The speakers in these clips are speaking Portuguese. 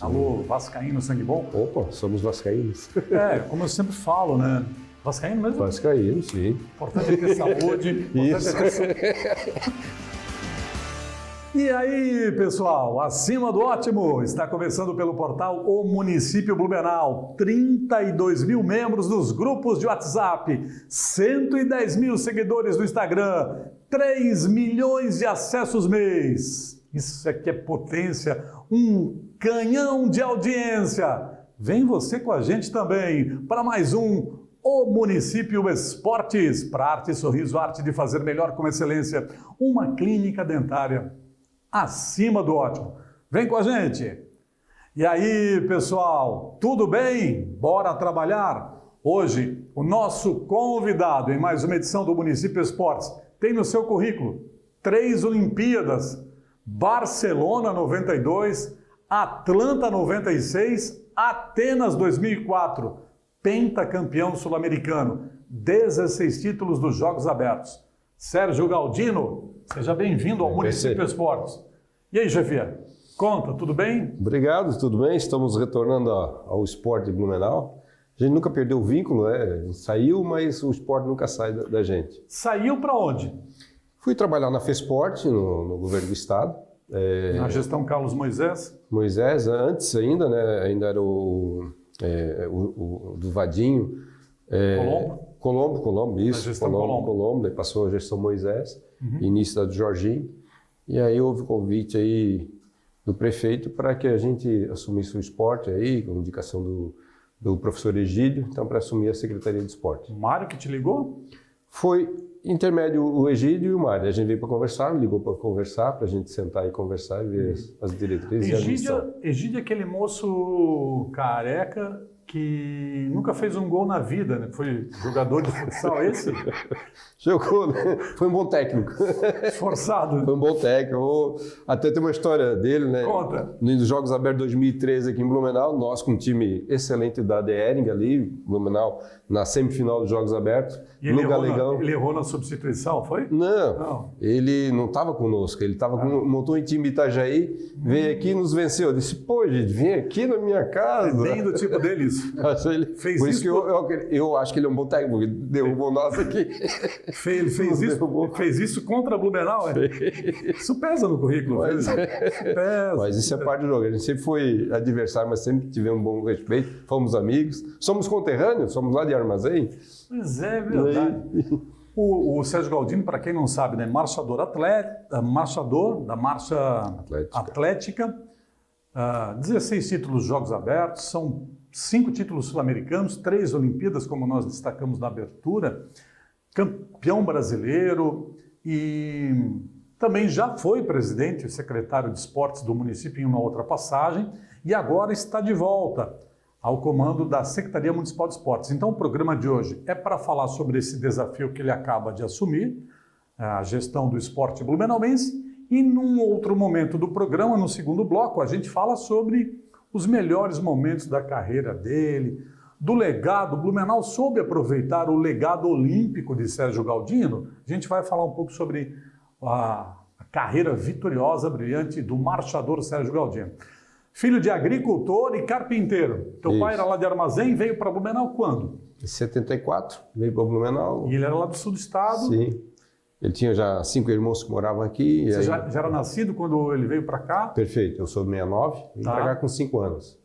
Alô, vascaíno, sangue bom? Opa, somos vascaínos. Como eu sempre falo, né? Vascaíno mesmo? Vascaíno, sim. Importante é ter saúde. Isso. E aí, pessoal, acima do ótimo, está começando pelo portal O Município Blumenau, 32 mil membros nos grupos de WhatsApp, 110 mil seguidores no Instagram, 3 milhões de acessos mês. Isso aqui é potência, um canhão de audiência. Vem você com a gente também para mais um O Município Esportes, para arte e sorriso, arte de fazer melhor com excelência, uma clínica dentária acima do ótimo. Vem com a gente! E aí, pessoal, tudo bem? Bora trabalhar? Hoje, o nosso convidado em mais uma edição do Município Esportes tem no seu currículo 3 Olimpíadas, Barcelona 92, Atlanta 96, Atenas 2004, pentacampeão sul-americano, 16 títulos dos Jogos Abertos. Sérgio Galdino, seja bem-vindo ao Município Esportes. E aí, chefia, conta, tudo bem? Obrigado, tudo bem? Estamos retornando ao esporte de Blumenau. A gente nunca perdeu o vínculo, né? A gente saiu, mas o esporte nunca sai da gente. Saiu para onde? Fui trabalhar na FESPORT, no governo do estado. Na gestão Carlos Moisés? Moisés, antes ainda, né? Ainda era o do Vadinho. Colombo, isso. Colombo, daí passou a gestão Moisés, início da do Jorginho. E aí houve convite aí do prefeito para que a gente assumisse o esporte aí, com indicação do professor Egídio, então para assumir a Secretaria de Esporte. O Mário que te ligou? Foi intermédio o Egídio e o Mário. A gente veio para conversar, ligou para conversar, para a gente sentar e conversar e ver as diretrizes e a missão. Egídio é aquele moço careca que nunca fez um gol na vida, né? Foi jogador de futsal, esse? Jogou, né? Foi um bom técnico. Esforçado. Foi um bom técnico. Até tem uma história dele, né? Conta. Nos Jogos Abertos 2013 aqui em Blumenau, nós com um time excelente da Dering ali, Blumenau, na semifinal dos Jogos Abertos, e no Galegão. Ele errou na substituição, foi? Não. Ele não estava conosco, ele montou um time Itajaí, veio aqui e nos venceu. Eu disse, pô, gente, vem aqui na minha casa. É bem do tipo dele isso. Fez por isso que eu acho que ele é um bom técnico, porque derrubou nós aqui. Ele fez isso contra a Blumenau, é? Isso pesa no currículo. Mas isso é parte do jogo. A gente sempre foi adversário, mas sempre tivemos um bom respeito, fomos amigos. Somos conterrâneos, somos lá de Armazém. Pois é verdade. O Sérgio Galdino, para quem não sabe, né, marchador da marcha atlética, 16 títulos de Jogos Abertos, são 5 títulos sul-americanos, 3 Olimpíadas, como nós destacamos na abertura, campeão brasileiro e também já foi presidente e secretário de esportes do município em uma outra passagem e agora está de volta ao comando da Secretaria Municipal de Esportes. Então o programa de hoje é para falar sobre esse desafio que ele acaba de assumir, a gestão do esporte blumenauense, e num outro momento do programa, no segundo bloco, a gente fala sobre os melhores momentos da carreira dele, do legado. Blumenau soube aproveitar o legado olímpico de Sérgio Galdino. A gente vai falar um pouco sobre a carreira vitoriosa, brilhante do marchador Sérgio Galdino. Filho de agricultor e carpinteiro. Teu pai era lá de Armazém e veio para Blumenau quando? Em 74, veio para Blumenau. E ele era lá do sul do estado? Sim. Ele tinha já 5 irmãos que moravam aqui. Você já era nascido quando ele veio para cá? Perfeito, eu sou de 69, vim para cá com 5 anos.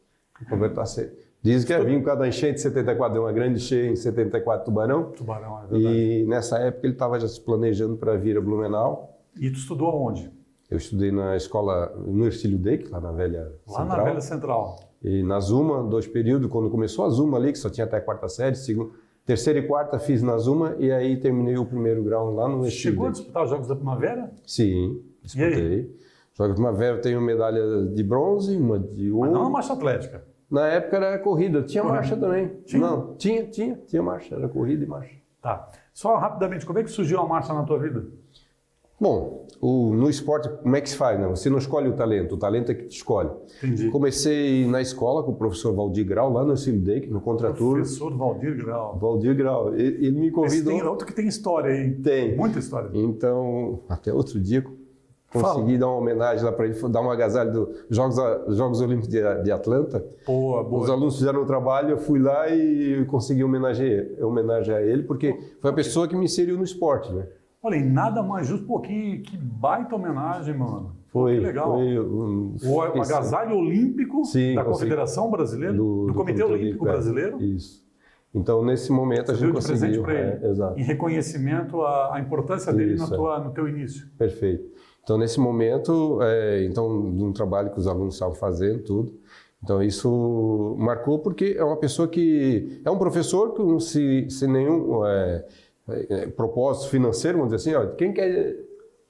Diz que vim por causa da enchente de 74, deu uma grande enchente em 74 Tubarão. Tubarão, é verdade. E nessa época ele estava já se planejando para vir a Blumenau. E tu estudou aonde? Eu estudei na escola, no Ercílio Deck, lá na Velha Central. Lá na Velha Central. E na Zuma, 2 períodos, quando começou a Zuma ali, que só tinha até a 4ª série, terceira e quarta fiz na Zuma e aí terminei o 1º grau lá no Ercílio. Chegou a disputar os Jogos da Primavera? Sim, disputei. Jogos da Primavera tem uma medalha de bronze, uma de ouro. Mas não é uma marcha atlética? Na época era corrida, tinha marcha também. Tinha? Não, tinha marcha, era corrida e marcha. Tá. Só rapidamente, como é que surgiu a marcha na tua vida? Bom, no esporte, como é que se faz? Né? Você não escolhe o talento é que te escolhe. Entendi. Comecei na escola com o professor Valdir Grau, lá no Ercílio Deck, no contraturno. Professor Valdir Grau. Valdir Grau. Ele me convidou. Esse tem outro que tem história aí. Tem. Muita história. Então, até outro dia, consegui dar uma homenagem lá para ele, dar um agasalho dos Jogos Olímpicos de Atlanta. Boa. Os alunos fizeram um trabalho, eu fui lá e consegui homenagear ele, porque foi a pessoa que me inseriu no esporte, né? Olha, e nada mais justo, pô, que baita homenagem, mano. Foi, que legal. O agasalho olímpico da Confederação Brasileira, do Comitê Olímpico Brasileiro. Isso. Então, nesse momento, a gente conseguiu. Em reconhecimento à importância dele no teu início. Perfeito. Então, nesse momento, de um trabalho que os alunos estavam fazendo, tudo. Então, isso marcou porque é uma pessoa que... É um professor que, sem nenhum propósito financeiro, vamos dizer assim, quem quer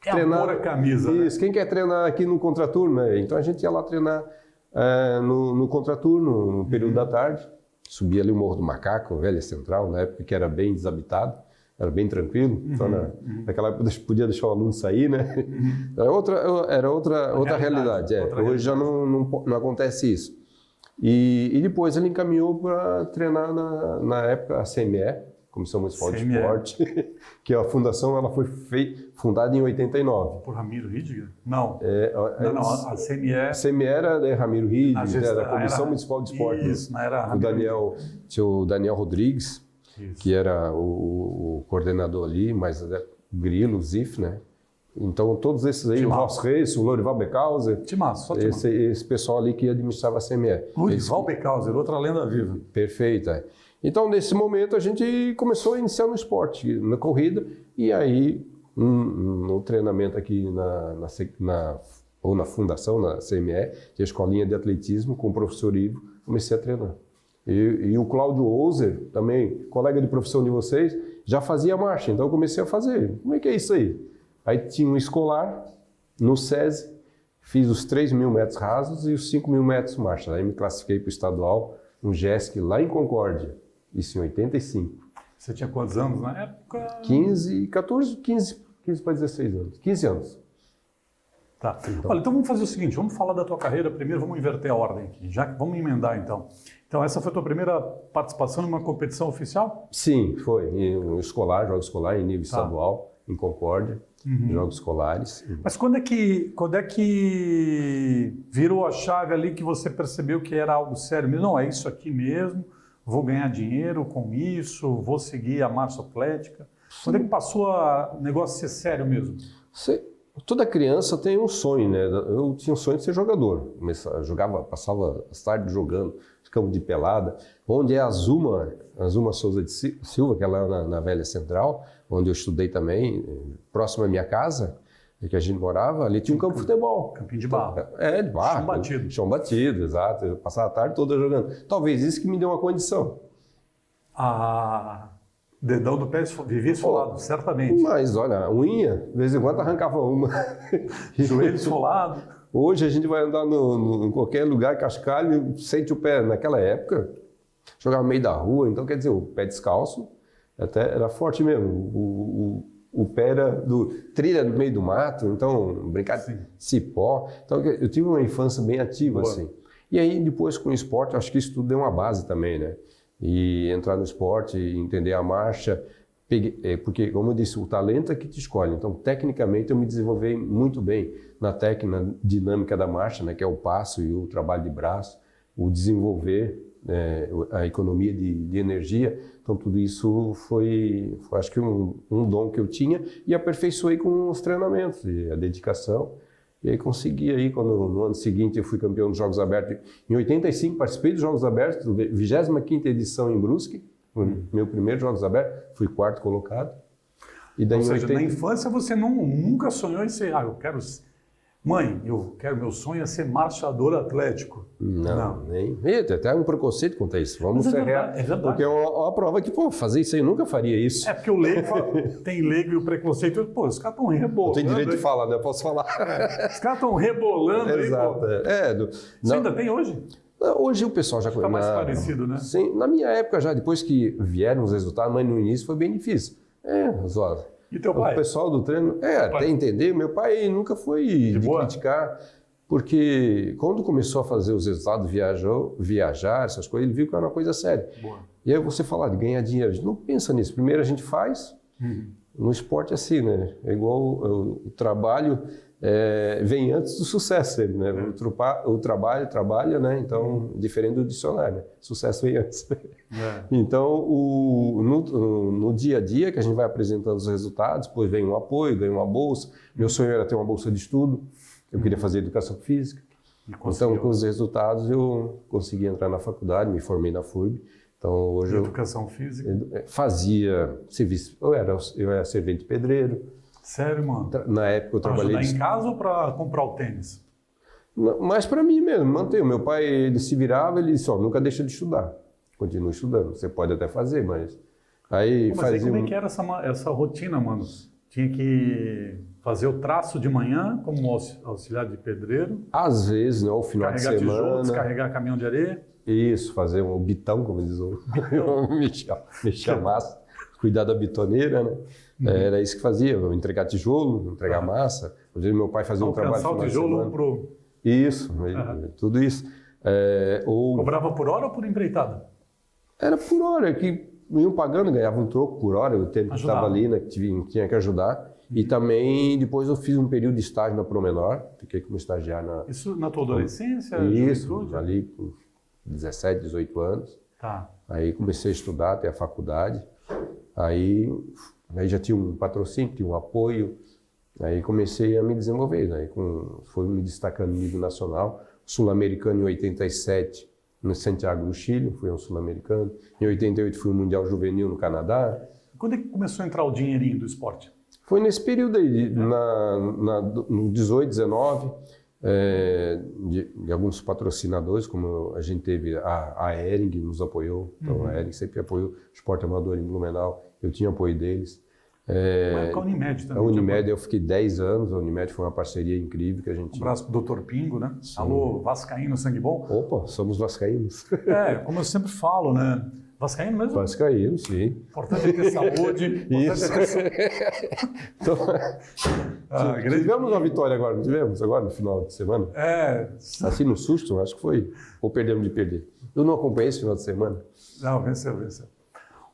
treinar... a camisa, isso, né? Quem quer treinar aqui no contraturno, né? Então, a gente ia lá treinar no contraturno, no período da tarde. Subia ali o Morro do Macaco, Velha Central, na época que era bem desabitado. Era bem tranquilo, então naquela época podia deixar o aluno sair, né? Era outra realidade. Hoje já não acontece isso. E depois ele encaminhou para treinar na época a CME, Comissão Municipal de Esporte, que a fundação ela foi fundada em 89. Por Ramiro Ridiger? Não. Não, a CME... A CME era Ramiro Ridiger, era a Comissão Municipal de Esporte. Isso, não era Ramiro. Tinha o Daniel Rodrigues, que era o coordenador ali, mas Grilo, Zif, né? Então, todos esses aí, o Ross Reis, o Lorival Beckhauser, esse pessoal ali que administrava a CME. Lorival Beckhauser, outra lenda viva. Perfeito, Então, nesse momento, a gente começou a iniciar no esporte, na corrida, e aí, no treinamento aqui na fundação, na CME, tinha a escolinha de atletismo com o professor Ivo, comecei a treinar. E o Cláudio Ozer, também, colega de profissão de vocês, já fazia marcha, então eu comecei a fazer. Como é que é isso aí? Aí tinha um escolar no SESI, fiz os 3.000 metros rasos e os 5.000 metros marcha. Aí me classifiquei para o estadual, um GESC lá em Concórdia, isso em 85. Você tinha quantos anos na época? 15 para 16 anos. 15 anos. Tá. Olha, então vamos fazer o seguinte, vamos falar da tua carreira primeiro, vamos inverter a ordem aqui, vamos emendar então. Então essa foi a tua primeira participação em uma competição oficial? Sim, foi. Em escolar, jogo escolar em nível estadual, em Concórdia, jogos escolares. Mas quando é que virou a chave ali que você percebeu que era algo sério mesmo? Não, é isso aqui mesmo, vou ganhar dinheiro com isso, vou seguir a marcha atlética. Quando é que passou o negócio ser sério mesmo? Toda criança tem um sonho, né? Eu tinha um sonho de ser jogador. Passava as tardes jogando, campo de pelada, onde é a Zuma Souza de Silva, que é lá na Velha Central, onde eu estudei também, próximo à minha casa, que a gente morava, ali tinha um campo de futebol. Campinho de barro. De barro. Chão batido. Chão batido, exato. Eu passava a tarde toda jogando. Talvez isso que me deu uma condição. Dedão do pé vivia esfolado, certamente. Mas, olha, a unha, de vez em quando arrancava uma. Joelho esfolado. Hoje a gente vai andar em qualquer lugar, cascalho, sente o pé. Naquela época, jogava no meio da rua, então quer dizer, o pé descalço até era forte mesmo. O pé era trilha no meio do mato, então brincar de cipó. Então eu tive uma infância bem ativa, assim. E aí depois com o esporte, acho que isso tudo deu uma base também, né? E entrar no esporte, entender a marcha, porque, como eu disse, o talento é que te escolhe. Então, tecnicamente, eu me desenvolvi muito bem na técnica dinâmica da marcha, né, que é o passo e o trabalho de braço, o desenvolver a economia de energia. Então, tudo isso foi acho que um dom que eu tinha e aperfeiçoei com os treinamentos e a dedicação. E aí consegui, no ano seguinte eu fui campeão dos Jogos Abertos. Em 85 participei dos Jogos Abertos, 25ª edição em Brusque, meu primeiro Jogos Abertos, fui 4º colocado. E daí, ou seja, na infância você nunca sonhou em ser, meu sonho é ser marchador atlético. Não. Nem. Tem até um preconceito quanto a isso. Vamos ser reais. Porque é uma prova que, fazer isso aí eu nunca faria isso. É porque o leigo tem leigo e o preconceito, os caras estão rebolando. Tem direito de falar, né? Eu posso falar. Os caras estão rebolando aí. Exato. Você ainda tem hoje? Hoje o pessoal já conhece. Está mais parecido, né? Sim, na minha época já, depois que vieram os resultados, mas no início foi bem difícil. E teu pai? O pessoal do treino, até entender, meu pai nunca foi de criticar, porque quando começou a fazer os resultados, viajar, essas coisas, ele viu que era uma coisa séria. Boa. E aí você falar de ganhar dinheiro, a gente não pensa nisso. Primeiro a gente faz, no esporte é assim, né? É igual o trabalho, vem antes do sucesso sempre, né? O trabalho trabalha, né? Então, diferente do dicionário, né? Sucesso vem antes. Então, no dia a dia que a gente vai apresentando os resultados, depois vem um apoio, ganha uma bolsa. Meu sonho era ter uma bolsa de estudo, eu queria fazer educação física. Então, com os resultados, eu consegui entrar na faculdade, me formei na FURB. Então, hoje educação física? Fazia serviço, eu era servente pedreiro. Sério, mano? Na época eu trabalhei... Para ajudar em casa ou para comprar o tênis? Mas para mim mesmo, manter. O meu pai, ele se virava, ele disse, nunca deixa de estudar. Continua estudando. Você pode até fazer, mas... Aí aí como é que era essa rotina, mano? Tinha que fazer o traço de manhã como auxiliar de pedreiro? Às vezes, né? O final de semana... Carregar tijolos, carregar caminhão de areia? Isso, fazer um bitão, como diz o... mexer a massa. Cuidar da bitoneira, né? Era isso que fazia, eu entregar tijolo, entregar massa. Às vezes meu pai fazia um trabalho o tijolo pro... Isso, tudo isso. Cobrava por hora ou por empreitada? Era por hora, que iam pagando, ganhava um troco por hora, o tempo que estava ali, né, que tinha que ajudar. E também, depois eu fiz um período de estágio na Promenor, fiquei como estagiário na... Isso na tua adolescência? Isso, juventude? ali com 17, 18 anos. Tá. Aí comecei a estudar até a faculdade. Aí já tinha um patrocínio, tinha um apoio, aí comecei a me desenvolver, né? Fui me destacando no nível nacional, sul-americano em 87, no Santiago do Chile, fui um sul-americano, em 88 fui um mundial juvenil no Canadá. Quando é que começou a entrar o dinheirinho do esporte? Foi nesse período aí, no 18, 19, de alguns patrocinadores, como a gente teve, a Hering nos apoiou, então a Hering sempre apoiou o esporte amador em Blumenau, eu tinha apoio deles. Com a Unimed também. A Unimed, eu fiquei 10 anos, a Unimed foi uma parceria incrível que a gente... Um abraço pro Dr. Pingo, né? Sim. Alô, vascaíno, sangue bom? Opa, somos vascaínos. Como eu sempre falo, né? Vascaíno mesmo? Vascaíno, sim. Importante é ter saúde. Isso. Tivemos uma vitória agora, não tivemos? Agora, no final de semana? Assim, no susto, acho que foi. Ou perdemos de perder. Eu não acompanhei esse final de semana. Não, venceu.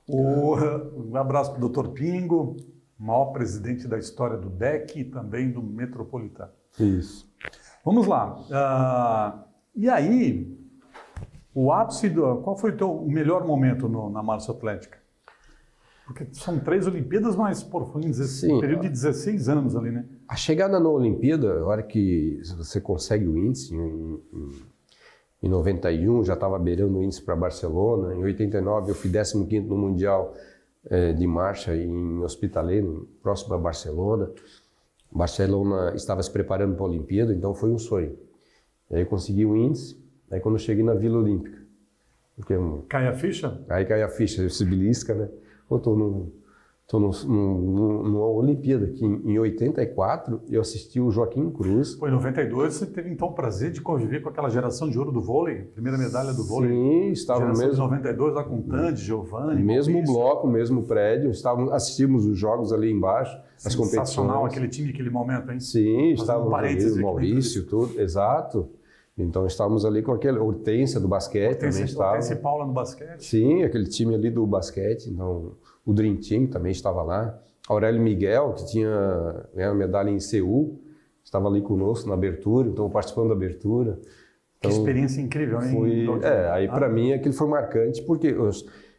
Um abraço para o Dr. Pingo, maior presidente da história do DEC e também do Metropolitano. Isso. Vamos lá. E aí, o ápice qual foi o melhor momento na marcha atlética? Porque são 3 Olimpíadas, mas foi um período de 16 anos ali, né? A chegada na Olimpíada, a hora que você consegue o índice, em 91 já estava beirando o índice para Barcelona, em 89 eu fui 15º no Mundial de Marcha em Hospitalet, próximo a Barcelona. Barcelona estava se preparando para a Olimpíada, então foi um sonho. E aí consegui o índice, aí quando eu cheguei na Vila Olímpica. Cai a ficha? Aí cai a ficha, se belisca, né? Eu estou numa Olimpíada, que em 84 eu assisti o Joaquim Cruz. Foi em 92, você teve então o prazer de conviver com aquela geração de ouro do vôlei, primeira medalha do vôlei. Sim, estava no mesmo... Geração de 92 lá com Tandy, Giovanni, mesmo Maurício. Bloco, mesmo prédio, assistimos os jogos ali embaixo, as competições. Sensacional aquele time, aquele momento, hein? Sim, estávamos ali, o Maurício, aqui, tudo, exato. Então estávamos ali com aquele Hortência do basquete também estava. Hortência e Paula no basquete. Sim, aquele time ali do basquete, então o Dream Team também estava lá. Aurélio Miguel, que tinha ganhado a medalha em Seul, estava ali conosco na abertura, então participando da abertura. Então, que experiência incrível, hein? Aí para mim aquilo foi marcante, porque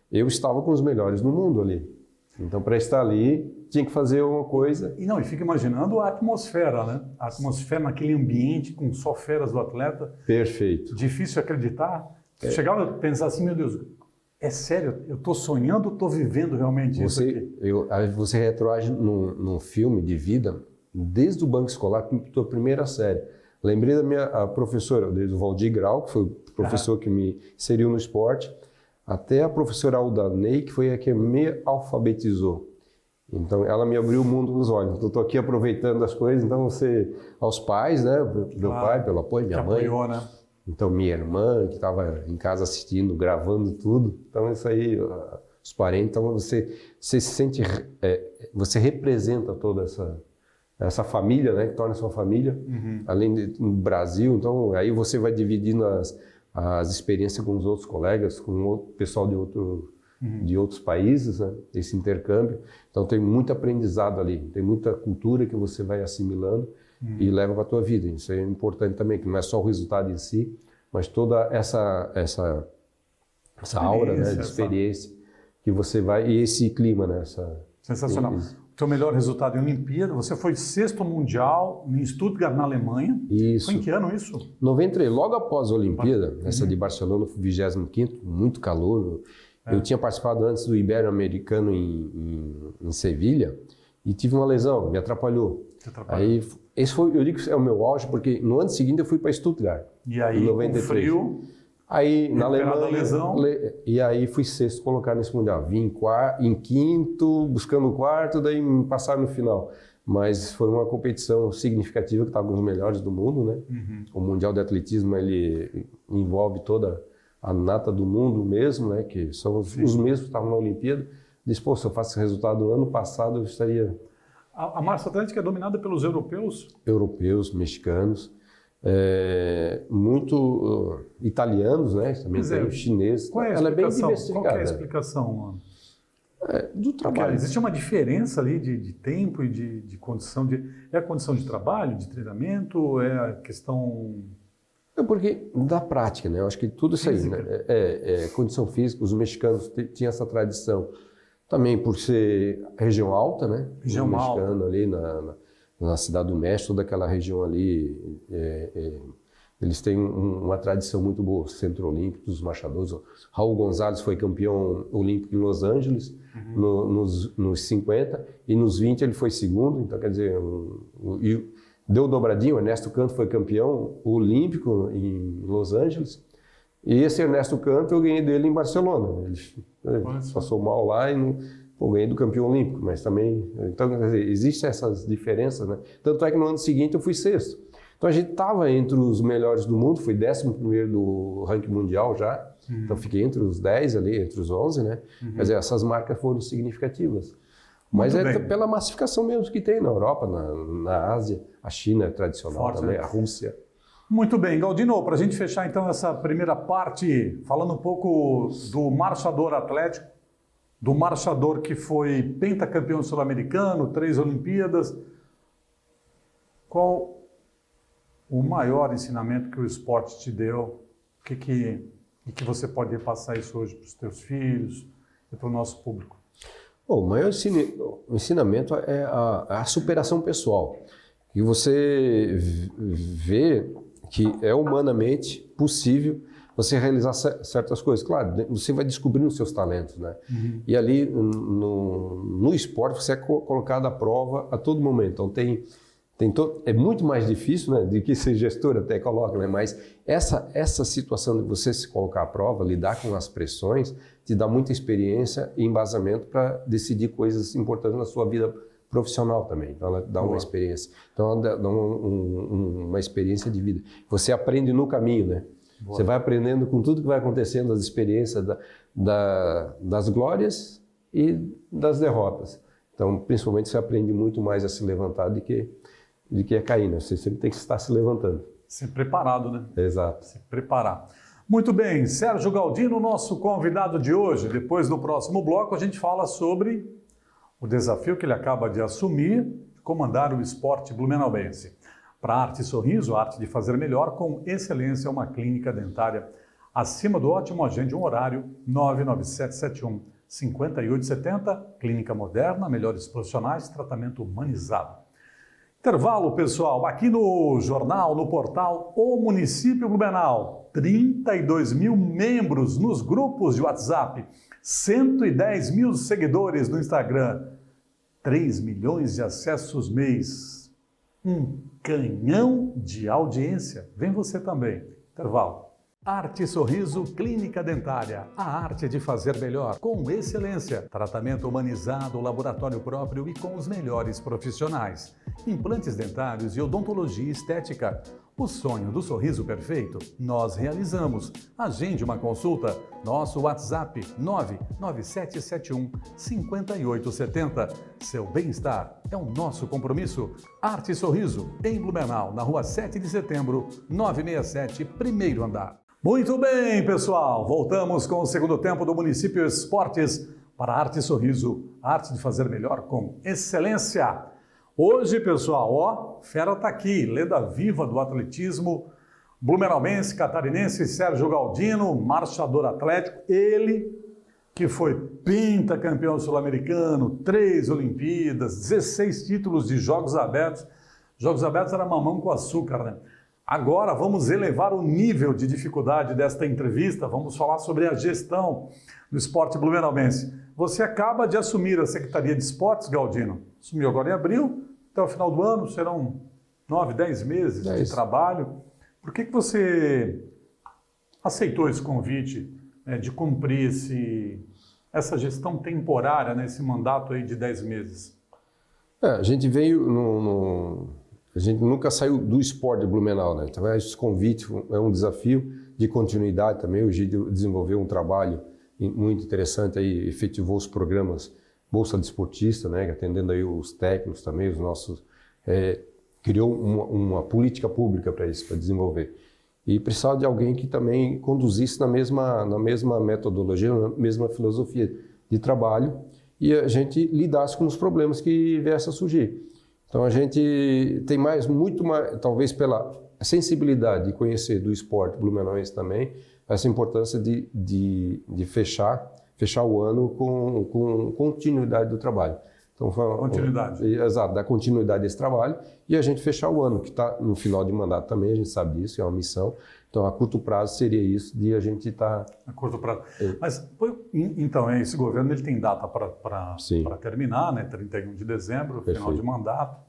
eu estava com os melhores no mundo ali. Então para estar ali, tinha que fazer uma coisa. E fica imaginando a atmosfera, né? A atmosfera naquele ambiente com só feras do atleta. Perfeito. Difícil acreditar. Você chegava a pensar assim, meu Deus, é sério, eu estou sonhando ou estou vivendo realmente isso aqui? Você retroage num filme de vida, desde o banco escolar, tua primeira série. Lembrei da minha professora, desde o Valdir Grau, que foi o professor que me inseriu no esporte, até a professora Alda Ney, que foi a que me alfabetizou. Então, ela me abriu o mundo dos olhos. Eu estou aqui aproveitando as coisas, então aos pais, né, meu pai, pelo apoio, minha mãe. Apoiou, né? Então, minha irmã, que estava em casa assistindo, gravando tudo. Então, isso aí, os parentes. Então, você se sente, você representa toda essa família, né, que torna sua família, além do Brasil. Então, aí você vai dividindo as experiências com os outros colegas, com o pessoal de outros países, né, esse intercâmbio. Então, tem muito aprendizado ali, tem muita cultura que você vai assimilando e leva para a tua vida. Isso é importante também, que não é só o resultado em si, mas toda essa aura, né, de experiência que você vai, e esse clima, né? Sensacional. O teu melhor resultado em Olimpíada, você foi 6º mundial em Stuttgart, na Alemanha. Isso. Foi em que ano isso? 93, logo após a Olimpíada, essa de Barcelona, 25º, muito calor. Eu tinha participado antes do Ibero-Americano em Sevilha e tive uma lesão, me atrapalhou. Aí, esse foi, eu digo que é o meu auge, porque no ano seguinte eu fui para Stuttgart. E aí, em 93. com frio, aí na Alemanha, lesão. E aí fui 6º colocado nesse Mundial. Vim em 5º, buscando o 4º, daí me passaram no final. Mas foi uma competição significativa, que estava com os melhores do mundo, né? O Mundial de Atletismo, ele envolve toda a nata do mundo mesmo, né? Que são os mesmos que estavam na Olimpíada. Disse, pô, se eu faço esse resultado ano passado, eu estaria... A Marcha Atlântica é dominada pelos europeus? Europeus, mexicanos, muito italianos, né? Também tem chineses. Qual é a Ela é bem explicação? diversificada. Qual é a explicação, mano? Do trabalho. Porque existe uma diferença ali de tempo e de condição de... É a condição de trabalho, de treinamento, é a questão... Porque da prática, né? Eu acho que tudo isso aí, né? Condição física, os mexicanos tinham essa tradição. Também por ser região alta, né? Região mexicano alta. ali na Cidade do México, toda aquela região ali, eles têm uma tradição muito boa, Centro Olímpico, dos marchadores. Raul Gonzalez foi campeão olímpico em Los Angeles nos 50 e nos 20 ele foi 2º, então quer dizer, deu dobradinho. Ernesto Canto foi campeão olímpico em Los Angeles. E esse Ernesto Canto eu ganhei dele em Barcelona. Ele passou mal lá e ganhei do campeão olímpico, mas também... Então, quer dizer, existem essas diferenças, né? Tanto é que no ano seguinte eu fui 6º. Então a gente estava entre os melhores do mundo, fui 11º do ranking mundial já. Então fiquei entre os 10 ali, entre os 11, né? Quer dizer, essas marcas foram significativas. Mas pela massificação mesmo que tem na Europa, na Ásia, a China é tradicional forte, também, né? A Rússia. Muito bem, Galdino, para a gente fechar então essa primeira parte, falando um pouco do marchador atlético, do marchador que foi pentacampeão sul-americano, 3 Olimpíadas, qual o maior ensinamento que o esporte te deu? E que você pode passar isso hoje para os teus filhos e para o nosso público? Bom, o maior ensinamento é a superação pessoal. E você vê que é humanamente possível você realizar certas coisas. Claro, você vai descobrindo os seus talentos, né? E ali no esporte você é colocado à prova a todo momento. Então é muito mais difícil, né, do que ser gestor até coloca, né? Mas essa situação de você se colocar à prova, lidar com as pressões, te dá muita experiência e embasamento para decidir coisas importantes na sua vida profissional também. Então ela dá uma experiência. Então ela dá uma experiência de vida. Você aprende no caminho, né? Você vai aprendendo com tudo que vai acontecendo, as experiências das glórias e das derrotas. Então, principalmente, você aprende muito mais a se levantar do que a cair, né? Você sempre tem que estar se levantando. Ser preparado, né? Exato. Se preparar. Muito bem, Sérgio Galdino, nosso convidado de hoje. Depois, no próximo bloco, a gente fala sobre o desafio que ele acaba de assumir, de comandar o esporte blumenauense. Para a Arte Sorriso, a arte de fazer melhor com excelência, uma clínica dentária acima do ótimo. Agende um horário 99771-5870, clínica moderna, melhores profissionais, tratamento humanizado. Intervalo, pessoal, aqui no jornal, no portal O Município Blumenau, 32 mil membros nos grupos de WhatsApp, 110 mil seguidores no Instagram, 3 milhões de acessos mês. Um canhão de audiência. Vem você também. Intervalo. Arte Sorriso Clínica Dentária. A arte de fazer melhor, com excelência. Tratamento humanizado, laboratório próprio e com os melhores profissionais. Implantes dentários e odontologia estética. O sonho do sorriso perfeito, nós realizamos. Agende uma consulta. Nosso WhatsApp 99771-5870. Seu bem-estar é o nosso compromisso. Arte Sorriso, em Blumenau, na rua 7 de setembro, 967, primeiro andar. Muito bem, pessoal. Voltamos com o segundo tempo do Município Esportes para a Arte Sorriso, a arte de fazer melhor com excelência. Hoje, pessoal, ó, fera tá aqui, lenda viva do atletismo blumenauense, catarinense, Sérgio Galdino, marchador atlético, ele que foi pentacampeão sul-americano, 3 Olimpíadas, 16 títulos de Jogos Abertos. Jogos Abertos era mamão com açúcar, né? Agora vamos elevar o nível de dificuldade desta entrevista, vamos falar sobre a gestão do esporte blumenauense. Você acaba de assumir a Secretaria de Esportes, Galdino, assumiu agora em abril, até o final do ano serão 9, 10 meses de trabalho. Por que você aceitou esse convite de cumprir essa gestão temporária, nesse mandato aí de 10 meses? A gente veio a gente nunca saiu do esporte de Blumenau, né? Então esse convite é um desafio de continuidade também. O Egídio desenvolveu um trabalho muito interessante aí, efetivou os programas Bolsa Desportista, né? Atendendo aí os técnicos também, os nossos... criou uma política pública para isso, para desenvolver. E precisava de alguém que também conduzisse na mesma metodologia, na mesma filosofia de trabalho e a gente lidasse com os problemas que viessem a surgir. Então a gente tem muito mais, talvez pela sensibilidade de conhecer do esporte blumenauense também, essa importância de fechar o ano com continuidade do trabalho. Então, continuidade. Exato, dar continuidade a esse trabalho e a gente fechar o ano, que está no final de mandato também, a gente sabe disso, é uma missão. Então, a curto prazo seria isso, de a gente estar... A curto prazo. Mas, então, esse governo ele tem data para terminar, né? 31 de dezembro, final de mandato.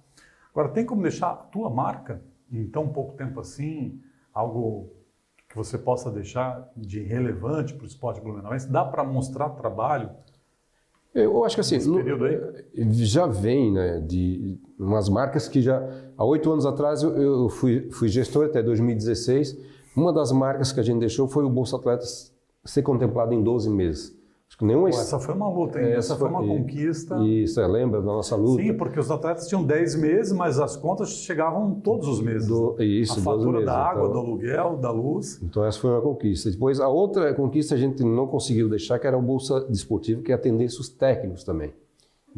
Agora, tem como deixar a tua marca, em tão pouco tempo assim, algo que você possa deixar de relevante para o esporte blumenauense? Dá para mostrar trabalho? Eu acho que assim, já vem, né, de umas marcas que já... Há 8 anos atrás eu fui gestor até 2016. Uma das marcas que a gente deixou foi o Bolsa Atletas ser contemplado em 12 meses. Acho que nenhuma... essa foi uma luta, hein? Essa foi uma conquista. Isso, lembra da nossa luta? Sim, porque os atletas tinham 10 meses, mas as contas chegavam todos os meses. Isso, a fatura da água, então, do aluguel, da luz. Então essa foi uma conquista. Depois a outra conquista a gente não conseguiu deixar, que era o Bolsa Desportivo, que atendesse os técnicos também.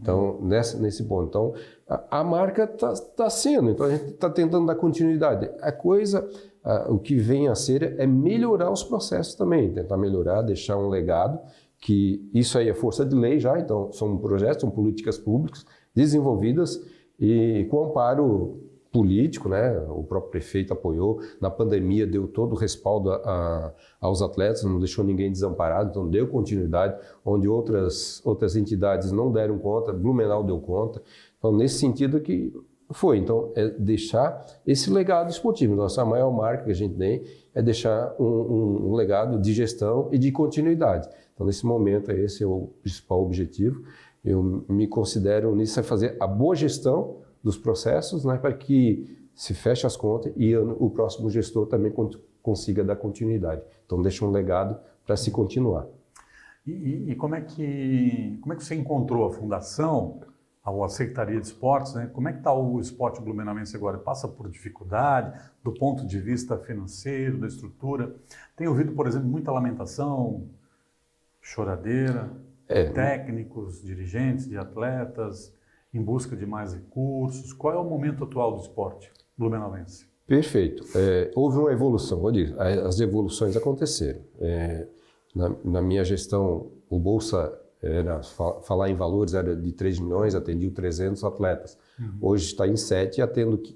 Então, nesse ponto. Então, a marca está sendo, então a gente está tentando dar continuidade. O que vem a ser é melhorar os processos também, tentar melhorar, deixar um legado, que isso aí é força de lei já, então são projetos, são políticas públicas desenvolvidas e com amparo político, né? O próprio prefeito apoiou, na pandemia deu todo o respaldo aos atletas, não deixou ninguém desamparado, então deu continuidade, onde outras entidades não deram conta, Blumenau deu conta, então nesse sentido que foi, então é deixar esse legado esportivo. Nossa maior marca que a gente tem é deixar um legado de gestão e de continuidade. Então, nesse momento, esse é o principal objetivo. Eu me considero nisso, é fazer a boa gestão dos processos, né, para que se feche as contas e o próximo gestor também consiga dar continuidade. Então, deixa um legado para se continuar. E como é que você encontrou a fundação, a Secretaria de Esportes, né? Como é que está o esporte blumenauense agora? Passa por dificuldade do ponto de vista financeiro, da estrutura? Tenho ouvido, por exemplo, muita lamentação, choradeira, técnicos, dirigentes de atletas, em busca de mais recursos. Qual é o momento atual do esporte blumenauense? Perfeito. Houve uma evolução, vou dizer, as evoluções aconteceram. Na minha gestão, o Bolsa, falar em valores, era de 3 milhões, atendia 300 atletas. Hoje está em 7 e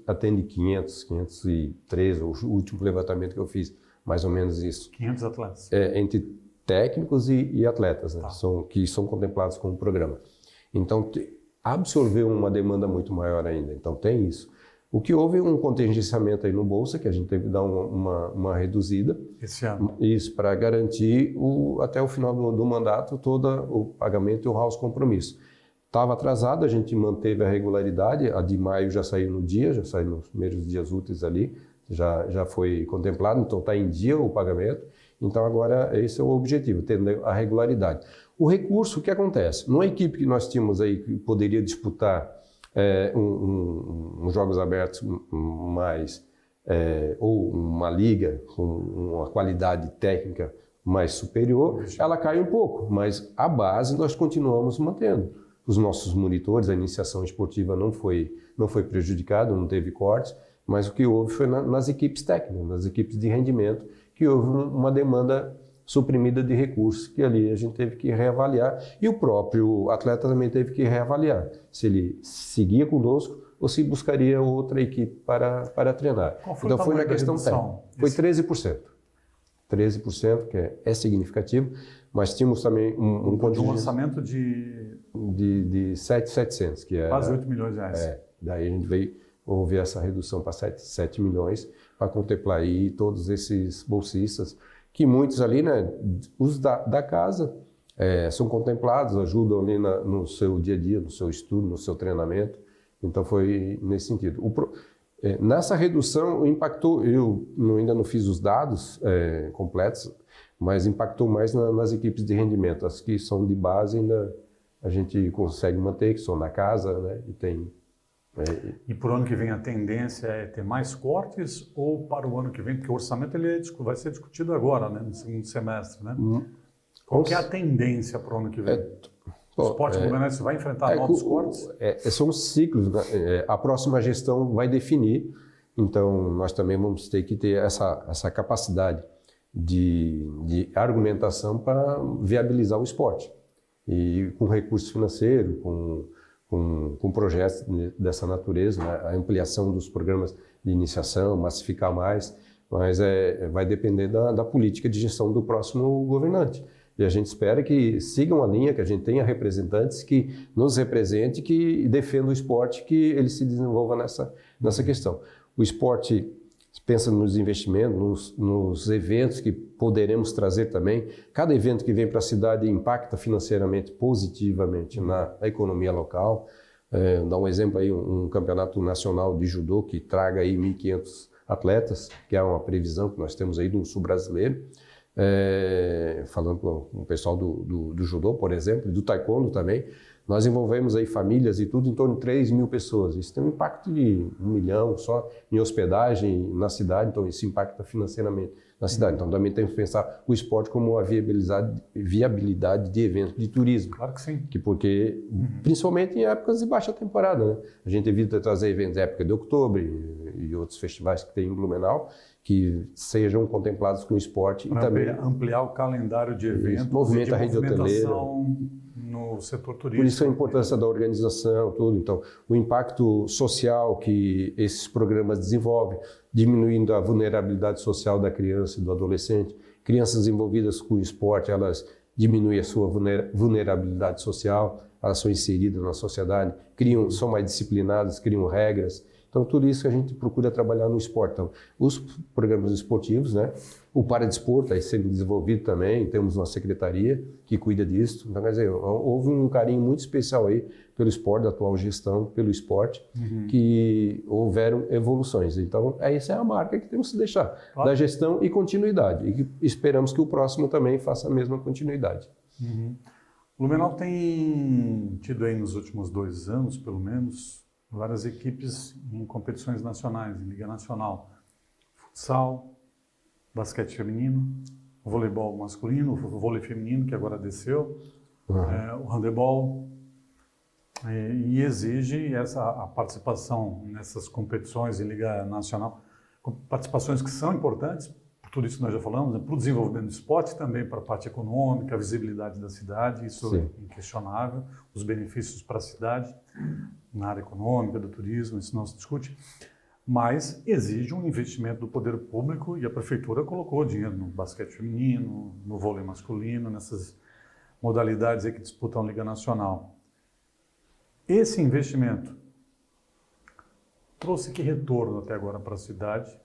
atende 500, 503, o último levantamento que eu fiz, mais ou menos isso. 500 atletas? Entre técnicos e atletas, né, que são contemplados com o programa. Então, absorveu uma demanda muito maior ainda, então tem isso. O que houve um contingenciamento aí no Bolsa, que a gente teve que dar uma reduzida. Esse ano. Isso, para garantir até o final do mandato todo o pagamento e o house compromisso. Estava atrasado, a gente manteve a regularidade, a de maio já saiu no dia, já saiu nos primeiros dias úteis ali, já foi contemplado, então está em dia o pagamento. Então agora esse é o objetivo, ter a regularidade. O recurso, o que acontece? Numa equipe que nós tínhamos aí que poderia disputar Jogos Abertos mais, ou uma liga com uma qualidade técnica mais superior, ela cai um pouco, mas a base nós continuamos mantendo. os nossos monitores, a iniciação esportiva não foi prejudicada, não teve cortes, mas o que houve foi nas equipes técnicas, nas equipes de rendimento, que houve uma demanda suprimida de recursos, que ali a gente teve que reavaliar, e o próprio atleta também teve que reavaliar se ele seguia conosco ou se buscaria outra equipe para treinar. Qual foi então o foi na tamanho da questão redução? técnica. Foi 13%. 13%, que é significativo, mas tínhamos também um De contingente um orçamento de de 7.700, que era... quase 8 milhões de reais. Daí a gente houve essa redução para 7 milhões, para contemplar aí todos esses bolsistas, que muitos ali, né, os da casa, são contemplados, ajudam ali no seu dia a dia, no seu estudo, no seu treinamento. Então foi nesse sentido. Nessa redução impactou, eu ainda não fiz os dados completos, mas impactou mais nas equipes de rendimento. As que são de base ainda a gente consegue manter, que são na casa, né, e tem... E por ano que vem a tendência é ter mais cortes ou para o ano que vem? Porque o orçamento vai ser discutido agora, né, no segundo semestre, né? Qual que é a tendência para o ano que vem? O esporte fluminense vai enfrentar novos cortes? São ciclos, né? A próxima gestão vai definir, então nós também vamos ter que ter essa capacidade de argumentação para viabilizar o esporte. E com recurso financeiro, com projetos dessa natureza, né? A ampliação dos programas de iniciação, massificar mais, mas vai depender da política de gestão do próximo governante. E a gente espera que sigam a linha, que a gente tenha representantes que nos representem, que defendam o esporte, que ele se desenvolva nessa questão. O esporte pensa nos investimentos, nos eventos que poderemos trazer também. Cada evento que vem para a cidade impacta financeiramente, positivamente na economia local. Dá um exemplo aí, um campeonato nacional de judô que traga aí 1.500 atletas, que é uma previsão que nós temos aí do sul brasileiro. Falando com o pessoal do judô, por exemplo, e do taekwondo também, nós envolvemos aí famílias e tudo em torno de 3.000 pessoas. Isso tem um impacto de 1 milhão só em hospedagem na cidade, então isso impacta financeiramente na cidade. Então também temos que pensar o esporte como uma viabilidade de eventos de turismo. Claro que sim. Porque, principalmente em épocas de baixa temporada, né? A gente evita trazer eventos na época de outubro e outros festivais que tem em Blumenau, que sejam contemplados com o esporte. Para e também ampliar o calendário de eventos, movimenta a rede hoteleira no setor turístico. Por isso a importância da organização, tudo. Então, o impacto social que esses programas desenvolvem, diminuindo a vulnerabilidade social da criança e do adolescente. Crianças envolvidas com o esporte, elas diminuem a sua vulnerabilidade social, elas são inseridas na sociedade, são mais disciplinadas, criam regras. Então, tudo isso que a gente procura trabalhar no esporte. Então, os programas esportivos, né? O paradesporto está sendo desenvolvido também, temos uma secretaria que cuida disso. Então, quer dizer, houve um carinho muito especial aí pelo esporte, da atual gestão, pelo esporte, que houveram evoluções. Então, essa é a marca que temos que deixar, da gestão e continuidade. E esperamos que o próximo também faça a mesma continuidade. O Blumenau tem tido aí nos últimos 2 anos, pelo menos, várias equipes em competições nacionais, em Liga Nacional. Futsal, basquete feminino, voleibol masculino, o vôlei feminino, que agora desceu, o handebol, e exige a participação nessas competições em Liga Nacional, participações que são importantes, por tudo isso que nós já falamos, né, para o desenvolvimento do esporte, também para a parte econômica, a visibilidade da cidade, isso é inquestionável, os benefícios para a cidade, na área econômica, do turismo, isso não se discute, mas exige um investimento do poder público e a prefeitura colocou dinheiro no basquete feminino, no vôlei masculino, nessas modalidades aí que disputam a Liga Nacional. Esse investimento trouxe que retorno até agora para a cidade?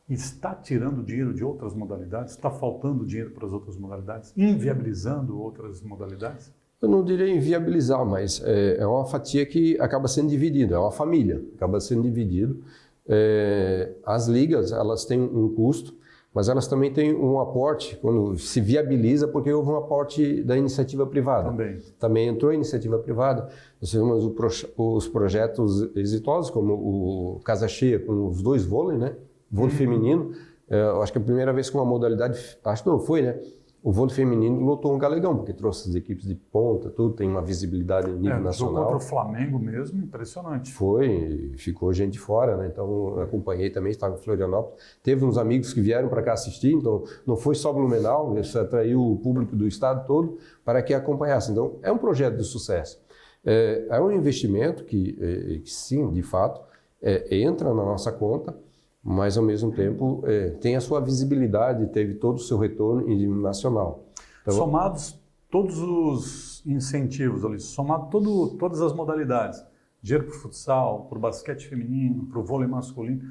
Está tirando dinheiro de outras modalidades? Está faltando dinheiro para as outras modalidades? Inviabilizando outras modalidades? Eu não diria inviabilizar, mas é uma fatia que acaba sendo dividida, é uma família, acaba sendo dividido. As ligas, elas têm um custo, mas elas também têm um aporte, quando se viabiliza, porque houve um aporte da iniciativa privada. Também entrou a iniciativa privada. Nós temos os projetos exitosos, como o Casa Cheia, com os 2 vôlei, né? Vôlei feminino. Eu acho que é a primeira vez que uma modalidade, acho que não foi, né? o vôlei feminino lotou um galegão, porque trouxe as equipes de ponta, tudo, tem uma visibilidade em nível nacional. Jogou contra o Flamengo mesmo, impressionante. Foi, ficou gente fora, né? Então eu acompanhei também, estava em Florianópolis. Teve uns amigos que vieram para cá assistir, então não foi só Blumenau, isso atraiu o público do estado todo para que acompanhasse. Então é um projeto de sucesso. É um investimento que sim, de fato, entra na nossa conta, mas ao mesmo tempo tem a sua visibilidade, teve todo o seu retorno em nível nacional. Então, somados todos os incentivos ali, somado todas as modalidades, dinheiro para o futsal, para o basquete feminino, para o vôlei masculino,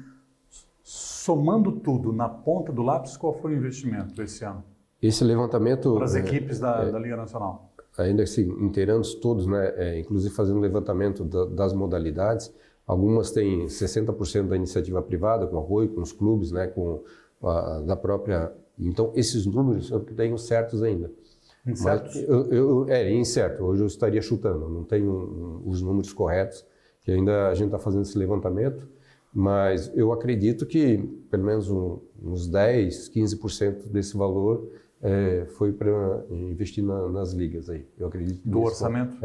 somando tudo na ponta do lápis, qual foi o investimento esse ano? Esse levantamento... Para as equipes da Liga Nacional. Ainda assim, inteirando todos, né, inclusive fazendo levantamento das modalidades, algumas têm 60% da iniciativa privada, com apoio, com os clubes, né, da própria... Então, esses números eu tenho certos ainda. Incertos? Incerto. Hoje eu estaria chutando, não tenho os números corretos, que ainda a gente está fazendo esse levantamento, mas eu acredito que pelo menos uns 10%, 15% desse valor foi para investir nas ligas aí. Eu acredito do orçamento?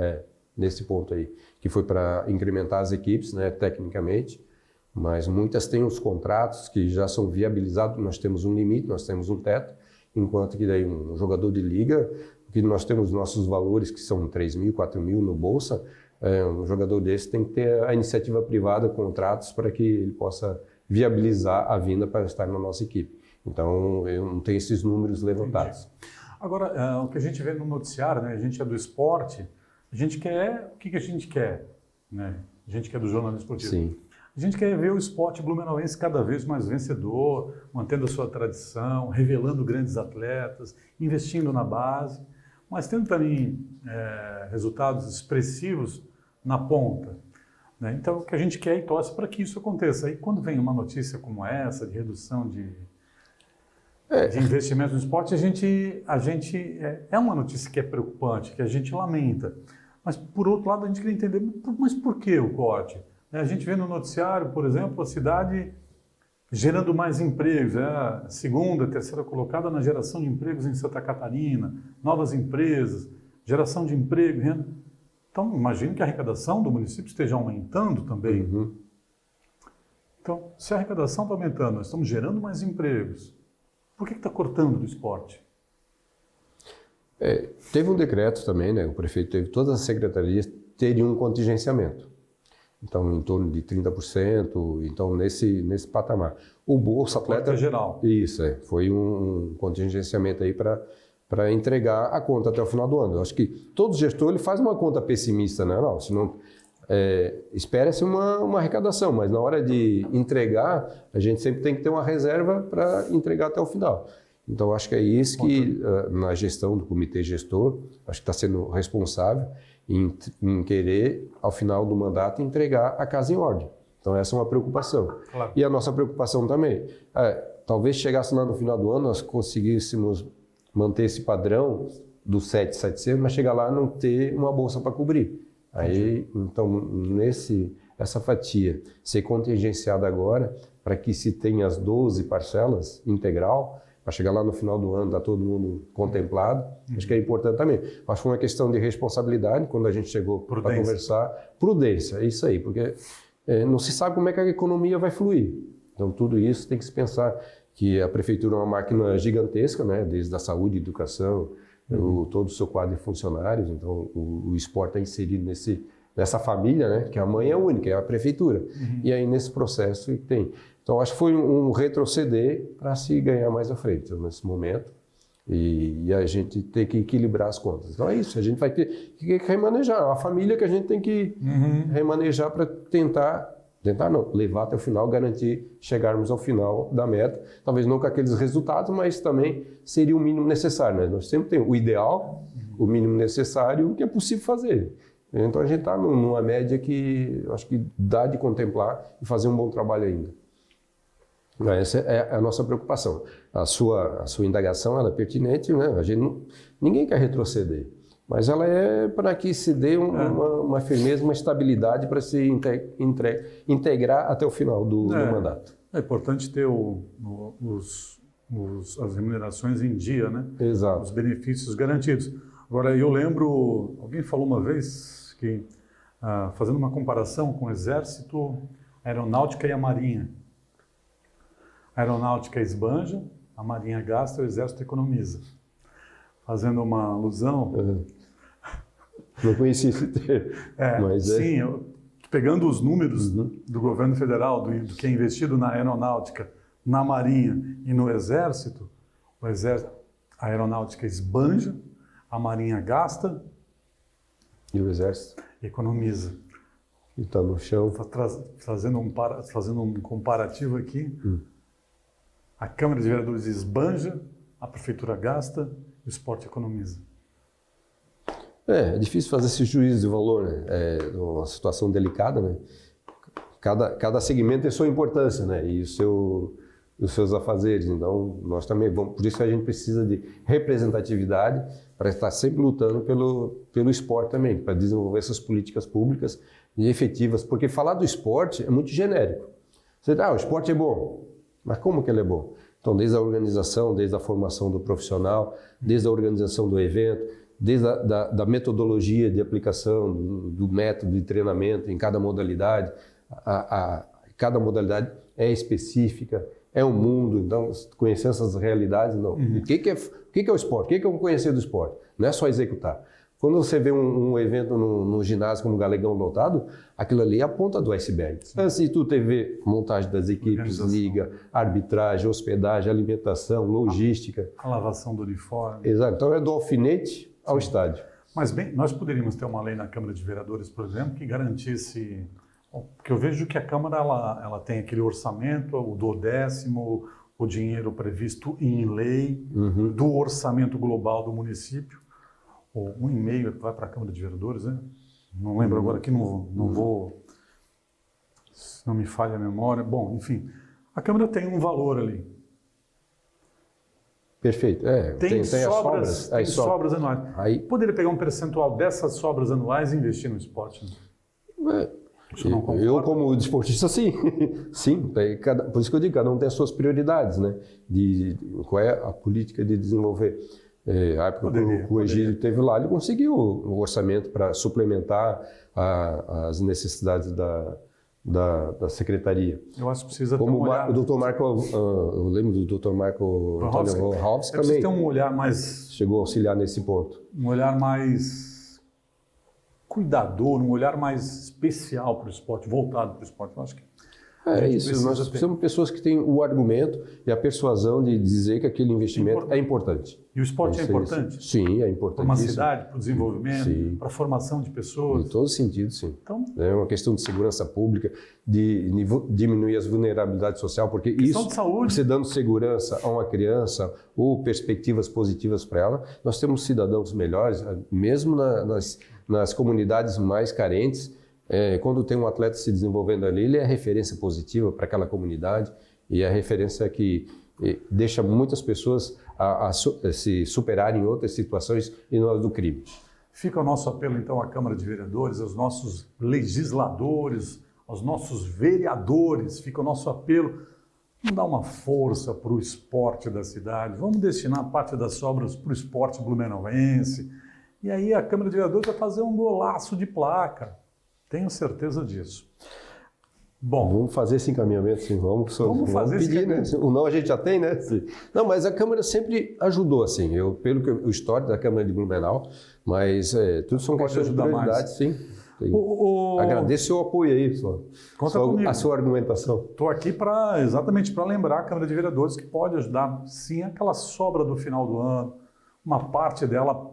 Nesse ponto aí, que foi para incrementar as equipes, né, tecnicamente, mas muitas têm os contratos que já são viabilizados, nós temos um limite, nós temos um teto, enquanto que daí um jogador de liga, que nós temos nossos valores que são 3 mil, 4 mil no bolsa, um jogador desse tem que ter a iniciativa privada, contratos para que ele possa viabilizar a vinda para estar na nossa equipe. Então, eu não tenho esses números levantados. Entendi. Agora, o que a gente vê no noticiário, né, a gente é do esporte, a gente quer, o que a gente quer? Né? A gente quer do jornalismo esportivo. Sim. A gente quer ver o esporte blumenauense cada vez mais vencedor, mantendo a sua tradição, revelando grandes atletas, investindo na base, mas tendo também resultados expressivos na ponta. Né? Então, o que a gente quer e torce para que isso aconteça. Aí, quando vem uma notícia como essa, de redução de investimento no esporte, é uma notícia que é preocupante, que a gente lamenta. Mas, por outro lado, a gente queria entender, mas por que o corte? A gente vê no noticiário, por exemplo, a cidade gerando mais empregos, a segunda, terceira colocada na geração de empregos em Santa Catarina, novas empresas, geração de emprego, renda. Então, imagino que a arrecadação do município esteja aumentando também. Uhum. Então, se a arrecadação está aumentando, nós estamos gerando mais empregos, por que está cortando do esporte? Teve um decreto também, né? O prefeito teve, todas as secretarias teriam um contingenciamento. Então, em torno de 30%, então nesse patamar. O Bolsa Atleta... geral. Isso, foi um contingenciamento aí para entregar a conta até o final do ano. Eu acho que todo gestor ele faz uma conta pessimista, né? Não, senão espera-se uma arrecadação, mas na hora de entregar, a gente sempre tem que ter uma reserva para entregar até o final. Então, acho que é isso que, na gestão do comitê gestor, acho que está sendo responsável em querer, ao final do mandato, entregar a casa em ordem. Então, essa é uma preocupação. Claro. E a nossa preocupação também, talvez chegasse lá no final do ano, nós conseguíssemos manter esse padrão do 7,700, mas chegar lá e não ter uma bolsa para cobrir. Aí, então, essa fatia ser contingenciada agora, para que se tenha as 12 parcelas integral, para chegar lá no final do ano, dar todo mundo contemplado, acho que é importante também. Acho que foi uma questão de responsabilidade, quando a gente chegou para conversar. Prudência, é isso aí, porque não se sabe como é que a economia vai fluir. Então, tudo isso tem que se pensar que a prefeitura é uma máquina gigantesca, né? Desde a saúde, educação, todo o seu quadro de funcionários, então o esporte está inserido nessa família, né? Que a mãe é única, é a prefeitura. E aí, nesse processo, tem... Então, acho que foi um retroceder para se ganhar mais à frente nesse momento e a gente tem que equilibrar as contas. Então, é isso, a gente vai ter que remanejar. É a família que a gente tem que remanejar para tentar não, levar até o final, garantir chegarmos ao final da meta. Talvez não com aqueles resultados, mas também seria o mínimo necessário. Né? Nós sempre temos o ideal, o mínimo necessário, o que é possível fazer. Então, a gente está numa média que acho que dá de contemplar e fazer um bom trabalho ainda. Essa é a nossa preocupação. A sua indagação ela é pertinente, né? Ninguém quer retroceder, mas ela é para que se dê uma firmeza, uma estabilidade para se integrar até o final do mandato. É importante ter os as remunerações em dia, né? Exato. Os benefícios garantidos. Agora, eu lembro, alguém falou uma vez que, fazendo uma comparação com o Exército, a Aeronáutica e a Marinha. A Aeronáutica esbanja, a Marinha gasta, o Exército economiza. Fazendo uma alusão... Não conhecia esse termo. Mas sim, pegando os números do governo federal, do que é investido na aeronáutica, na marinha e no exército, a aeronáutica esbanja, a marinha gasta e o exército economiza. E está no chão. Fazendo um comparativo aqui, a Câmara de Vereadores esbanja, a prefeitura gasta e o esporte economiza. É difícil fazer esse juízo de valor, né? É uma situação delicada, né? Cada segmento tem sua importância, né? E os seus afazeres. Então, nós também vamos. Por isso que a gente precisa de representatividade para estar sempre lutando pelo esporte também, para desenvolver essas políticas públicas e efetivas. Porque falar do esporte é muito genérico. Você diz, o esporte é bom, mas como que ele é bom? Então, desde a organização, desde a formação do profissional, desde a organização do evento, desde da metodologia de aplicação, do método de treinamento em cada modalidade. Cada modalidade é específica, é um mundo, então conhecer essas realidades, não. O que é o esporte? O que é o conhecer do esporte? Não é só executar. Quando você vê um evento no ginásio como o Galegão lotado, aquilo ali é a ponta do iceberg. Antes de tu ver montagem das equipes, liga, arbitragem, hospedagem, alimentação, logística. A lavação do uniforme. Exato. Então é do alfinete ao estádio. Mas bem, nós poderíamos ter uma lei na Câmara de Vereadores, por exemplo, que garantisse... Porque eu vejo que a Câmara ela tem aquele orçamento, o 10º, o dinheiro previsto em lei, do orçamento global do município. Ou 1,5 vai para a Câmara de Vereadores, né? Não lembro agora aqui, não vou... Se não me falha a memória. Bom, enfim, a Câmara tem um valor ali. Perfeito. Tem sobras anuais. Aí, poderia pegar um percentual dessas sobras anuais e investir no esporte? Né? Eu como desportista, sim. Sim. Por isso que eu digo, cada um tem as suas prioridades, né? Qual é a política de desenvolver. A época que o Egídio esteve lá, ele conseguiu o orçamento para suplementar as necessidades da secretaria. Eu acho que precisa como ter um olhar... o Dr. Marco, eu lembro do Dr. Marco Antônio Rohovski também. Precisa ter um olhar mais... Chegou a auxiliar nesse ponto. Um olhar mais cuidador, um olhar mais especial para o esporte, voltado para o esporte. Eu acho que isso, nós precisamos de pessoas que têm o argumento e a persuasão de dizer que aquele investimento é importante. E o esporte é importante? Sim, é importante. Para uma cidade, para o desenvolvimento, para a formação de pessoas? Em todo sentido, sim. Então, é uma questão de segurança pública, de diminuir as vulnerabilidades sociais, porque isso, de saúde. Você dando segurança a uma criança ou perspectivas positivas para ela, nós temos cidadãos melhores, mesmo nas comunidades mais carentes. Quando tem um atleta se desenvolvendo ali, ele é referência positiva para aquela comunidade e é a referência que deixa muitas pessoas a se superarem em outras situações e não as do crime. Fica o nosso apelo, então, à Câmara de Vereadores, aos nossos legisladores, aos nossos vereadores, fica o nosso apelo. Vamos dar uma força para o esporte da cidade, vamos destinar parte das sobras para o esporte blumenauense. E aí a Câmara de Vereadores vai fazer um golaço de placa. Tenho certeza disso. Bom, vamos fazer esse encaminhamento, sim. Vamos fazer pedir, né? O não a gente já tem, né? Não, mas a Câmara sempre ajudou, assim. Pelo que o histórico da Câmara de Blumenau, mas tudo são questões de prioridade, sim. Agradeço o seu apoio aí, a sua argumentação. Estou aqui exatamente para lembrar a Câmara de Vereadores que pode ajudar, sim, aquela sobra do final do ano. Uma parte dela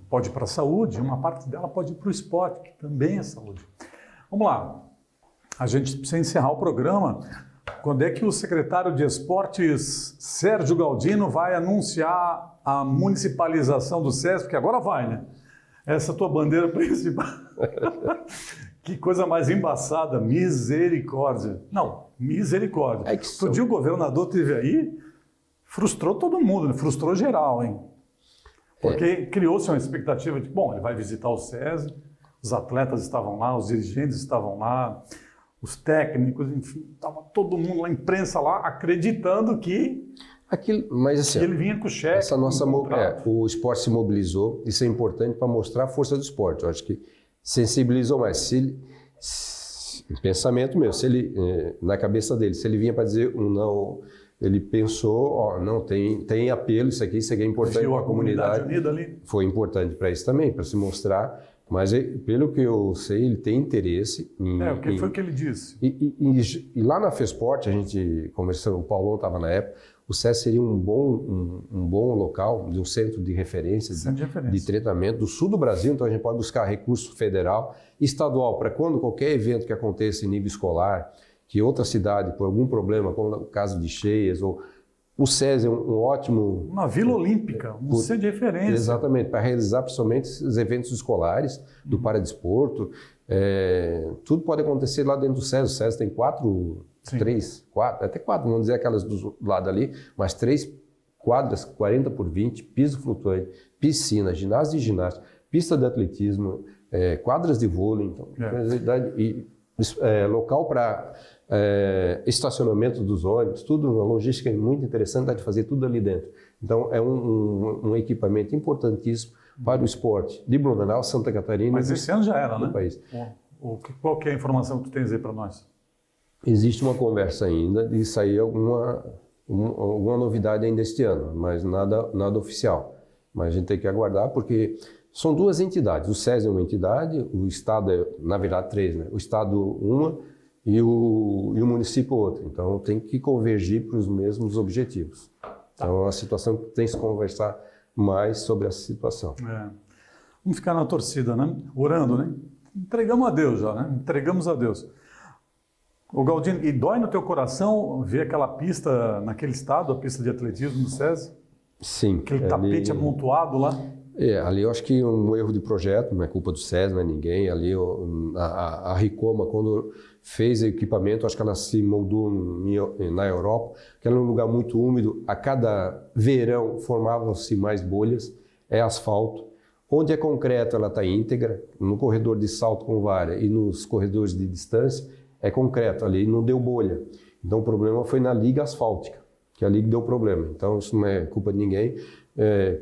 pode ir para a saúde, uma parte dela pode ir para o esporte, que também é saúde. Vamos lá. A gente precisa encerrar o programa. Quando é que o secretário de Esportes, Sérgio Galdino, vai anunciar a municipalização do SESC? Porque agora vai, né? Essa é a tua bandeira principal. Que coisa mais embaçada. Misericórdia. Não, misericórdia. Outro dia o governador esteve aí, frustrou todo mundo, né? Frustrou geral, hein? Porque criou-se uma expectativa de, bom, ele vai visitar o SESI, os atletas estavam lá, os dirigentes estavam lá, os técnicos, enfim, estava todo mundo lá, a imprensa lá, acreditando que Mas assim, E ele vinha com o cheque. essa nossa, o esporte se mobilizou, isso é importante para mostrar a força do esporte. Eu acho que sensibilizou mais. Pensamento meu, se ele, na cabeça dele, se ele vinha para dizer um não, ele pensou, não, tem apelo, isso aqui é importante para a comunidade. Unida ali. Foi importante para isso também, para se mostrar, mas pelo que eu sei, ele tem interesse em... Foi o que ele disse. E lá na FESPORT, a gente conversou, o Paulão estava na época, o SESC seria um bom local, de um centro de referência, de treinamento do sul do Brasil, então a gente pode buscar recurso federal, estadual, para quando qualquer evento que aconteça em nível escolar, que outra cidade, por algum problema, como o caso de cheias, ou o SESI é um ótimo... Uma vila olímpica, um centro de referência. Exatamente, para realizar principalmente os eventos escolares, do paradesporto, tudo pode acontecer lá dentro do SESI. O SESI tem 4, até 4, vamos dizer aquelas do lado ali, mas 3 quadras, 40 por 20, piso flutuante, piscina, ginásio de ginástica, pista de atletismo, quadras de vôlei, então, local para estacionamento dos ônibus, tudo, uma logística muito interessante, dá de fazer tudo ali dentro. Então, é um equipamento importantíssimo para o esporte de Blumenau, Santa Catarina. Mas esse ano já era, né? País. Qual que é a informação que tu tens aí para nós? Existe uma conversa ainda de sair alguma novidade ainda este ano, mas nada oficial. Mas a gente tem que aguardar, porque são 2 entidades. O SESI é uma entidade, o Estado é, na verdade, 3, né? O Estado uma e o município outra. Então tem que convergir para os mesmos objetivos. Então é uma situação que tem que se conversar mais sobre essa situação. Vamos ficar na torcida, né? Orando, né? Entregamos a Deus já, né? Entregamos a Deus. Ô Galdino, e dói no teu coração ver aquela pista naquele estado, a pista de atletismo do SESI? Sim. Aquele tapete amontoado lá? Ali eu acho que um erro de projeto, não é culpa do SESI, não é ninguém. Ali a Ricoma, quando fez o equipamento, acho que ela se moldou na Europa, que era um lugar muito úmido. A cada verão formavam-se mais bolhas, é asfalto. Onde é concreto, ela está íntegra. No corredor de salto com vara e nos corredores de distância, é concreto. Ali não deu bolha. Então o problema foi na liga asfáltica, que a liga deu problema. Então isso não é culpa de ninguém.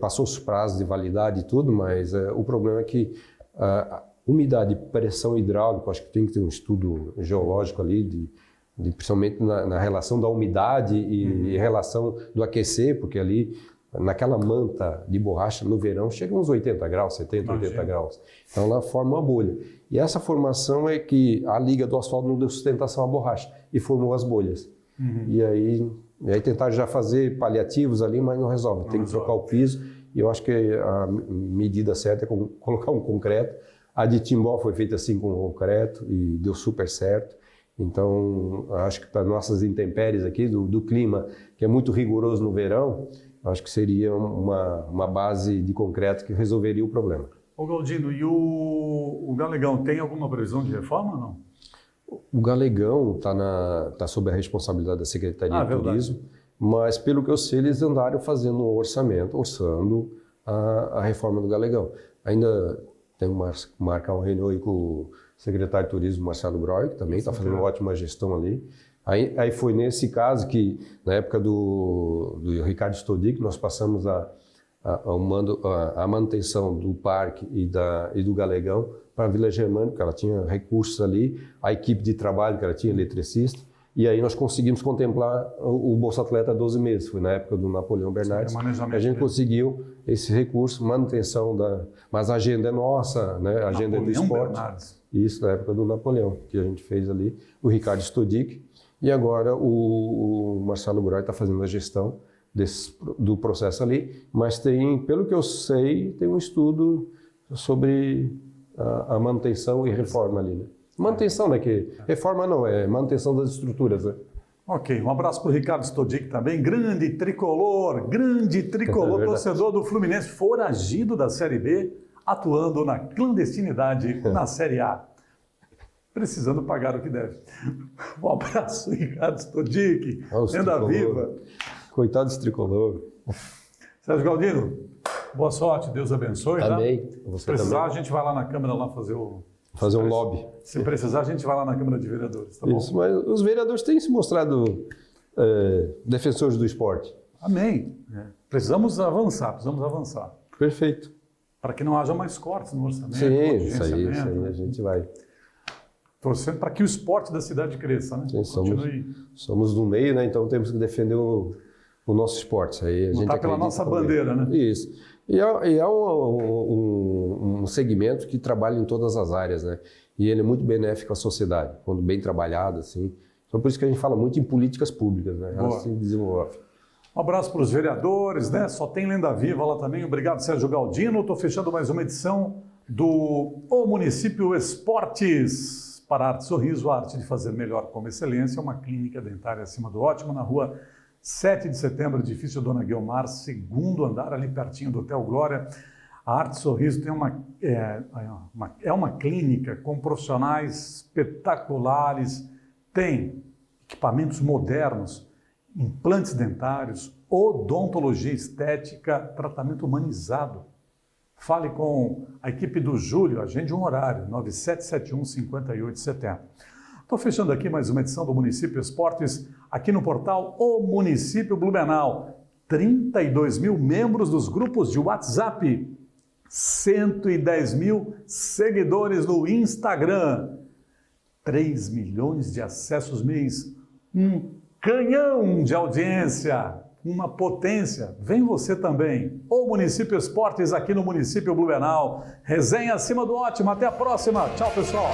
Passou os prazos de validade e tudo, mas o problema é que a umidade e pressão hidráulica, acho que tem que ter um estudo geológico ali, principalmente na relação da umidade e relação do aquecer, porque ali, naquela manta de borracha, no verão, chega uns 80 graus, 70, 80 graus. Então ela forma uma bolha. E essa formação é que a liga do asfalto não deu sustentação à borracha e formou as bolhas. E aí tentaram já fazer paliativos ali, mas não resolve. Tem que trocar o piso e eu acho que a medida certa é colocar um concreto. A de Timbó foi feita assim com concreto e deu super certo. Então, acho que para nossas intempéries aqui do clima, que é muito rigoroso no verão, acho que seria uma base de concreto que resolveria o problema. Ô Galdino, e o Galegão tem alguma previsão de reforma ou não? O Galegão está sob a responsabilidade da Secretaria de Turismo, mas pelo que eu sei, eles andaram fazendo um orçamento, orçando a reforma do Galegão. Ainda tem que marcar uma reunião aí com o secretário de Turismo, Marcelo Breuer, que também está fazendo uma ótima gestão ali. Aí foi nesse caso que, na época do Ricardo Stodic, nós passamos a manutenção do parque e do Galegão para a Vila Germânica, porque ela tinha recursos ali, a equipe de trabalho, que ela tinha eletricista, e aí nós conseguimos contemplar o Bolsa Atleta 12 meses, foi na época do Napoleão Bernardes, a gente conseguiu esse recurso, manutenção mas a agenda é nossa, né? A agenda é do esporte. Bernardes. Isso, na época do Napoleão, que a gente fez ali, o Ricardo Stodic, e agora o Marcelo Breuer está fazendo a gestão do processo ali, mas pelo que eu sei, tem um estudo sobre a manutenção e reforma ali, né? Manutenção, né? Que reforma não, é manutenção das estruturas, né? Ok, um abraço para o Ricardo Stodic também, grande tricolor, torcedor do Fluminense, foragido da Série B, atuando na clandestinidade na Série A. Precisando pagar o que deve. Um abraço, Ricardo Stodic, lenda viva. Coitado desse tricolor. Sérgio Galdino, boa sorte, Deus abençoe. Amém. Tá? Se precisar, a gente vai lá na Câmara lá fazer um lobby. Se precisar, a gente vai lá na Câmara de Vereadores, tá bom? Isso, mas os vereadores têm se mostrado defensores do esporte. Amém. Precisamos avançar. Perfeito. Para que não haja mais cortes no orçamento. Sim, isso aí a gente vai. Torcendo para que o esporte da cidade cresça, né? Sim, somos do meio, né? Então temos que defender o nosso esporte. Aí a gente lutar pela nossa bandeira, né? Isso. E é um segmento que trabalha em todas as áreas, né? E ele é muito benéfico à sociedade, quando bem trabalhado, assim. Então por isso que a gente fala muito em políticas públicas, né? Elas se desenvolvem. Um abraço para os vereadores, né? Só tem lenda viva lá também. Obrigado, Sérgio Galdino. Estou fechando mais uma edição do O Município Esportes. Para Arte Sorriso, a arte de fazer melhor como excelência, uma clínica dentária acima do ótimo, na rua 7 de setembro, edifício Dona Guiomar, segundo andar, ali pertinho do Hotel Glória. A Arte Sorriso tem uma clínica com profissionais espetaculares, tem equipamentos modernos, implantes dentários, odontologia estética, tratamento humanizado. Fale com a equipe do Júlio, agende um horário, 9771-5870. Estou fechando aqui mais uma edição do Município Esportes, aqui no portal O Município Blumenau. 32 mil membros dos grupos de WhatsApp, 110 mil seguidores no Instagram, 3 milhões de acessos mês, um canhão de audiência, uma potência. Vem você também. O Município Esportes aqui no Município Blumenau. Resenha acima do ótimo. Até a próxima. Tchau, pessoal.